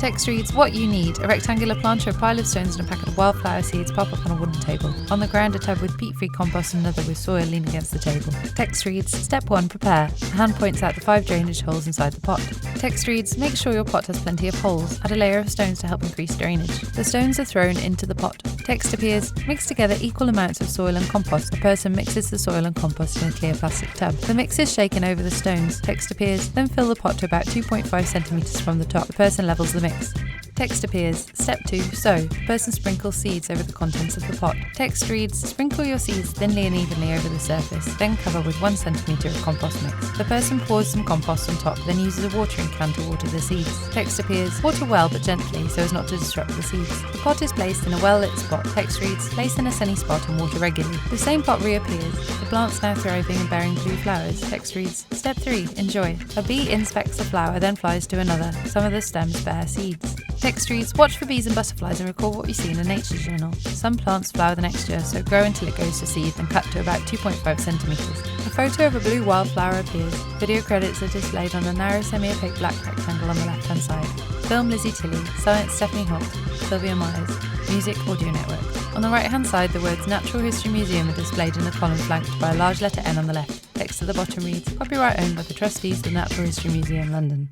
Text reads, what you need. A rectangular plant or a pile of stones and a packet of wildflower seeds pop up on a wooden table. On the ground, a tub with peat-free compost and another with soil lean against the table. Text reads, step 1, prepare. A hand points out the 5 drainage holes inside the pot. Text reads, make sure your pot has plenty of holes. Add a layer of stones to help increase drainage. The stones are thrown into the pot. Text appears, mix together equal amounts of soil and compost. A person mixes the soil and compost in a clear plastic tub. The mix is shaken over the stones. Text appears, then fill the pot to about 2.5 centimeters from the top. The person levels the mix. Text appears, step 2, sow. The person sprinkles seeds over the contents of the pot. Text reads, sprinkle your seeds thinly and evenly over the surface, then cover with 1 centimeter of compost mix. The person pours some compost on top, then uses a watering can to water the seeds. Text appears, water well but gently so as not to disrupt the seeds. The pot is placed in a well-lit spot. Text reads, place in a sunny spot and water regularly. The same pot reappears. The plant's now thriving and bearing blue flowers. Text reads, step 3, enjoy. A bee inspects a flower, then flies to another. Some of the stems bear seeds. Text reads, watch for bees and butterflies and record what you see in a nature journal. Some plants flower the next year, so grow until it goes to seed, then cut to about 2.5 centimeters. A photo of a blue wildflower appears. Video credits are displayed on a narrow semi-opaque black rectangle on the left-hand side. Film Lizzie Tilley, Science Stephanie Holt, Sylvia Myers, Music Audio Network. On the right-hand side, the words Natural History Museum are displayed in a column flanked by a large letter N on the left. Text at the bottom reads, copyright owned by the trustees of the Natural History Museum, London.